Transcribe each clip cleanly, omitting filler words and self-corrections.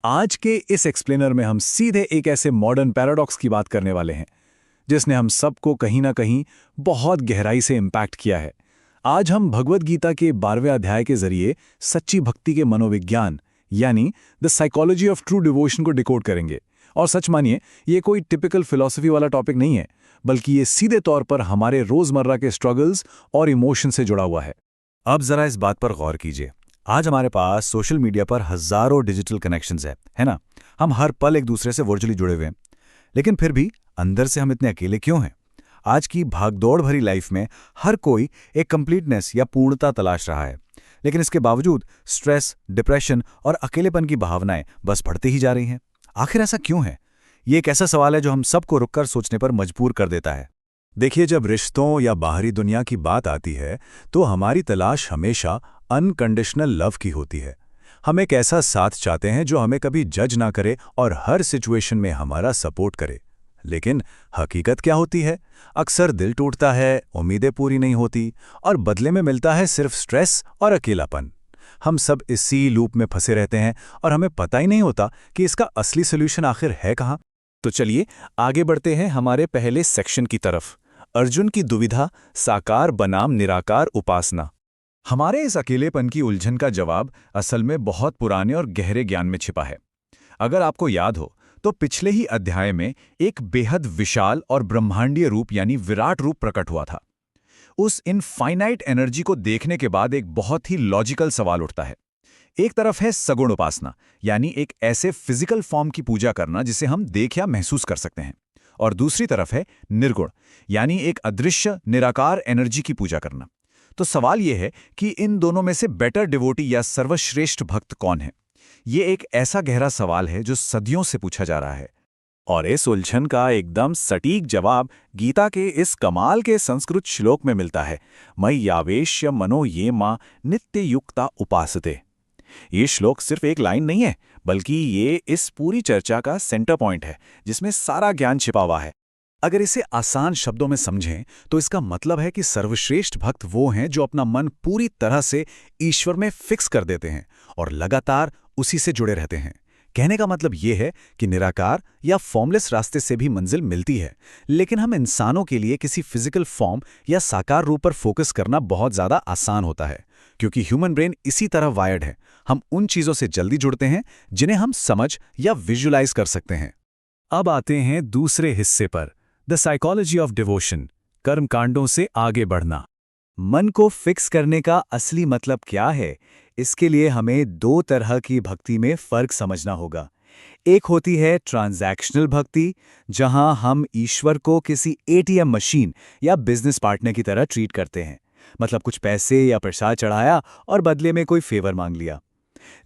आज के इस एक्सप्लेनर में हम सीधे एक ऐसे मॉडर्न पैराडॉक्स की बात करने वाले हैं जिसने हम सबको कहीं ना कहीं बहुत गहराई से इम्पैक्ट किया है। आज हम भगवद गीता के 12वें अध्याय के जरिए सच्ची भक्ति के मनोविज्ञान यानी the psychology of true devotion को डिकोड करेंगे। और सच मानिए, ये कोई टिपिकल फिलॉसफी वाला टॉपिक नहीं है, बल्कि ये सीधे तौर पर हमारे रोजमर्रा के स्ट्रगल्स और इमोशन से जुड़ा हुआ है। अब जरा इस बात पर गौर कीजिए। आज हमारे पास सोशल मीडिया पर हजारों डिजिटल कनेक्शंस है ना? हम हर पल एक दूसरे से वर्चुअली जुड़े हुए हैं, लेकिन फिर भी अंदर से हम इतने अकेले क्यों हैं? आज की भागदौड़ भरी लाइफ में हर कोई एक कंप्लीटनेस या पूर्णता तलाश रहा है, लेकिन इसके बावजूद स्ट्रेस, डिप्रेशन और अकेलेपन की भावनाएं बस बढ़ती ही जा रही हैं। आखिर ऐसा क्यों है? ये एक ऐसा सवाल है जो हम सबको रुककर सोचने पर मजबूर कर देता है। देखिए, जब रिश्तों या बाहरी दुनिया की बात आती है तो हमारी तलाश हमेशा अनकंडीशनल लव की होती है। हम एक ऐसा साथ चाहते हैं जो हमें कभी जज ना करे और हर सिचुएशन में हमारा सपोर्ट करे। लेकिन हकीकत क्या होती है? अक्सर दिल टूटता है, उम्मीदें पूरी नहीं होती और बदले में मिलता है सिर्फ स्ट्रेस और अकेलापन। हम सब इसी लूप में फंसे रहते हैं और हमें पता ही नहीं होता कि इसका असली सोल्यूशन आखिर है कहाँ। तो चलिए आगे बढ़ते हैं हमारे पहले सेक्शन की तरफ। अर्जुन की दुविधा, साकार बनाम निराकार उपासना। हमारे इस अकेलेपन की उलझन का जवाब असल में बहुत पुराने और गहरे ज्ञान में छिपा है। अगर आपको याद हो तो पिछले ही अध्याय में एक बेहद विशाल और ब्रह्मांडीय रूप यानी विराट रूप प्रकट हुआ था। उस इनफाइनाइट एनर्जी को देखने के बाद एक बहुत ही लॉजिकल सवाल उठता है। एक तरफ है सगुण उपासना, यानी एक ऐसे फिजिकल फॉर्म की पूजा करना जिसे हम देख या महसूस कर सकते हैं, और दूसरी तरफ है निर्गुण, यानी एक अदृश्य निराकार एनर्जी की पूजा करना। तो सवाल यह है कि इन दोनों में से बेटर डिवोटी या सर्वश्रेष्ठ भक्त कौन है? ये एक ऐसा गहरा सवाल है जो सदियों से पूछा जा रहा है, और इस उलझन का एकदम सटीक जवाब गीता के इस कमाल के संस्कृत श्लोक में मिलता है। मय्यावेश्य मनो ये मां नित्य युक्ता उपासते। ये श्लोक सिर्फ एक लाइन नहीं है, बल्कि ये इस पूरी चर्चा का सेंटर पॉइंट है जिसमें सारा ज्ञान छिपा हुआ है। अगर इसे आसान शब्दों में समझें तो इसका मतलब है कि सर्वश्रेष्ठ भक्त वो हैं जो अपना मन पूरी तरह से ईश्वर में फिक्स कर देते हैं और लगातार उसी से जुड़े रहते हैं। कहने का मतलब ये है कि निराकार या फॉर्मलेस रास्ते से भी मंजिल मिलती है, लेकिन हम इंसानों के लिए किसी फिजिकल फॉर्म या साकार रूप पर फोकस करना बहुत ज़्यादा आसान होता है, क्योंकि ह्यूमन ब्रेन इसी तरह वायर्ड है। हम उन चीज़ों से जल्दी जुड़ते हैं जिन्हें हम समझ या विजुलाइज कर सकते हैं। अब आते हैं दूसरे हिस्से पर, द साइकोलॉजी ऑफ डिवोशन, कर्मकांडों से आगे बढ़ना। मन को फिक्स करने का असली मतलब क्या है? इसके लिए हमें दो तरह की भक्ति में फर्क समझना होगा। एक होती है ट्रांजैक्शनल भक्ति, जहां हम ईश्वर को किसी एटीएम मशीन या बिजनेस पार्टनर की तरह ट्रीट करते हैं, मतलब कुछ पैसे या प्रसाद चढ़ाया और बदले में कोई फेवर मांग लिया।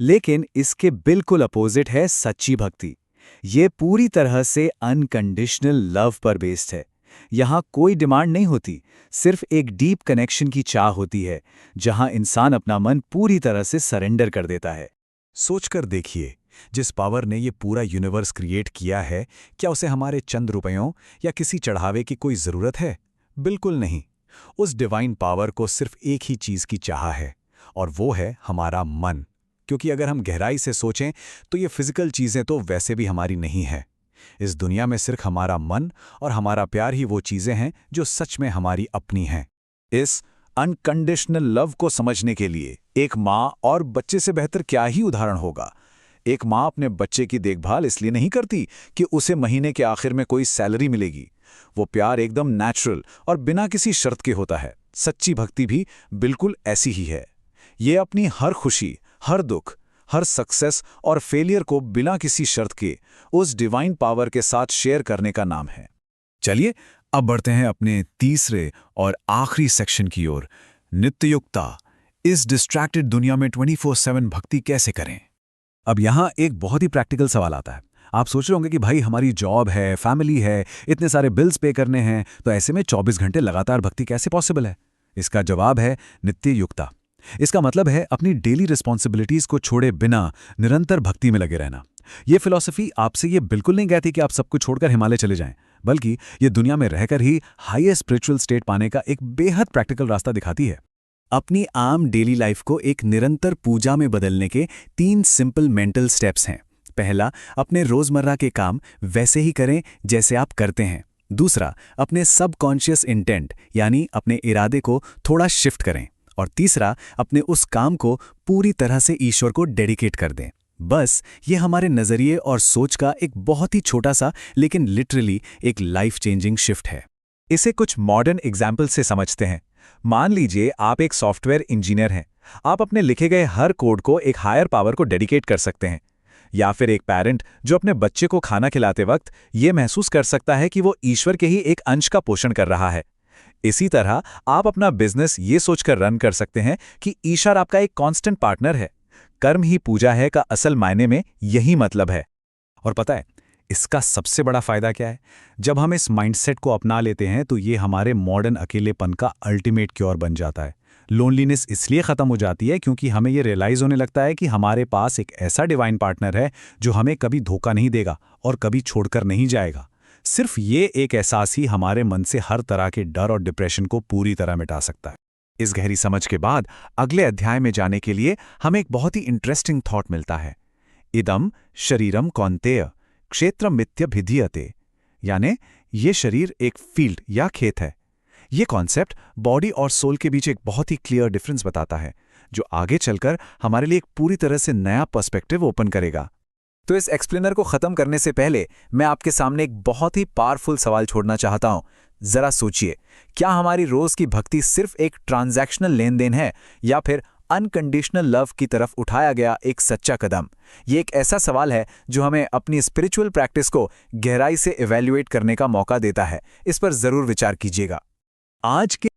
लेकिन इसके बिल्कुल अपोजिट है सच्ची भक्ति। ये पूरी तरह से अनकंडीशनल लव पर बेस्ड है। यहाँ कोई डिमांड नहीं होती, सिर्फ एक डीप कनेक्शन की चाह होती है, जहाँ इंसान अपना मन पूरी तरह से सरेंडर कर देता है। सोचकर देखिए, जिस पावर ने ये पूरा यूनिवर्स क्रिएट किया है, क्या उसे हमारे चंद रुपयों या किसी चढ़ावे की कोई ज़रूरत है? बिल्कुल नहीं। उस डिवाइन पावर को सिर्फ एक ही चीज़ की चाह है, और वो है हमारा मन। क्योंकि अगर हम गहराई से सोचें तो ये फिजिकल चीज़ें तो वैसे भी हमारी नहीं है। इस दुनिया में सिर्फ हमारा मन और हमारा प्यार ही वो चीज़ें हैं जो सच में हमारी अपनी हैं। इस अनकंडीशनल लव को समझने के लिए एक माँ और बच्चे से बेहतर क्या ही उदाहरण होगा। एक माँ अपने बच्चे की देखभाल इसलिए नहीं करती कि उसे महीने के आखिर में कोई सैलरी मिलेगी। वो प्यार एकदम नेचुरल और बिना किसी शर्त के होता है। सच्ची भक्ति भी बिल्कुल ऐसी ही है। ये अपनी हर खुशी, हर दुख, हर सक्सेस और फेलियर को बिना किसी शर्त के उस डिवाइन पावर के साथ शेयर करने का नाम है। चलिए अब बढ़ते हैं अपने तीसरे और आखिरी सेक्शन की ओर, नित्ययुक्ता। इस डिस्ट्रैक्टेड दुनिया में 24/7 भक्ति कैसे करें? अब यहाँ एक बहुत ही प्रैक्टिकल सवाल आता है। आप सोच रहे होंगे कि भाई, हमारी जॉब है, फैमिली है, इतने सारे बिल्स पे करने हैं, तो ऐसे में 24 घंटे लगातार भक्ति कैसे पॉसिबल है? इसका जवाब है नित्ययुक्ता। इसका मतलब है अपनी डेली रिस्पॉन्सिबिलिटीज को छोड़े बिना निरंतर भक्ति में लगे रहना। ये फिलॉसफी आपसे ये बिल्कुल नहीं कहती कि आप सब कुछ छोड़कर हिमालय चले जाएं, बल्कि ये दुनिया में रहकर ही हाईएस्ट स्पिरिचुअल स्टेट पाने का एक बेहद प्रैक्टिकल रास्ता दिखाती है। अपनी आम डेली लाइफ को एक निरंतर पूजा में बदलने के 3 सिंपल मेंटल स्टेप्स हैं। पहला, अपने रोजमर्रा के काम वैसे ही करें जैसे आप करते हैं। दूसरा, अपने सबकॉन्शियस इंटेंट यानी अपने इरादे को थोड़ा शिफ्ट करें। और तीसरा, अपने उस काम को पूरी तरह से ईश्वर को डेडिकेट कर दें। बस ये हमारे नजरिए और सोच का एक बहुत ही छोटा सा लेकिन लिटरली एक लाइफ चेंजिंग शिफ्ट है। इसे कुछ मॉडर्न एग्जाम्पल से समझते हैं। मान लीजिए आप एक सॉफ्टवेयर इंजीनियर हैं। आप अपने लिखे गए हर कोड को एक हायर पावर को डेडिकेट कर सकते हैं। या फिर एक पेरेंट जो अपने बच्चे को खाना खिलाते वक्त ये महसूस कर सकता है कि वो ईश्वर के ही एक अंश का पोषण कर रहा है। इसी तरह आप अपना बिजनेस ये सोचकर रन कर सकते हैं कि ईश्वर आपका एक कांस्टेंट पार्टनर है। कर्म ही पूजा है का असल मायने में यही मतलब है। और पता है इसका सबसे बड़ा फायदा क्या है? जब हम इस माइंडसेट को अपना लेते हैं तो ये हमारे मॉडर्न अकेलेपन का अल्टीमेट क्योर बन जाता है। लोनलीनेस इसलिए खत्म हो जाती है क्योंकि हमें ये रियलाइज होने लगता है कि हमारे पास एक ऐसा डिवाइन पार्टनर है जो हमें कभी धोखा नहीं देगा और कभी छोड़कर नहीं जाएगा। सिर्फ ये एक एहसास ही हमारे मन से हर तरह के डर और डिप्रेशन को पूरी तरह मिटा सकता है। इस गहरी समझ के बाद अगले अध्याय में जाने के लिए हमें एक बहुत ही इंटरेस्टिंग थॉट मिलता है। इदम शरीरम कौन्तेय क्षेत्रमित्यभिधीयते, यानी ये शरीर एक फील्ड या खेत है। ये कॉन्सेप्ट बॉडी और सोल के बीच एक बहुत ही क्लियर डिफरेंस बताता है, जो आगे चलकर हमारे लिए एक पूरी तरह से नया पर्सपेक्टिव ओपन करेगा। तो इस एक्सप्लेनर को खत्म करने से पहले मैं आपके सामने एक बहुत ही पावरफुल सवाल छोड़ना चाहता हूं। जरा सोचिए, क्या हमारी रोज की भक्ति सिर्फ एक ट्रांजैक्शनल लेन देन है या फिर अनकंडीशनल लव की तरफ उठाया गया एक सच्चा कदम? ये एक ऐसा सवाल है जो हमें अपनी स्पिरिचुअल प्रैक्टिस को गहराई से इवैल्यूएट करने का मौका देता है। इस पर जरूर विचार कीजिएगा। आज के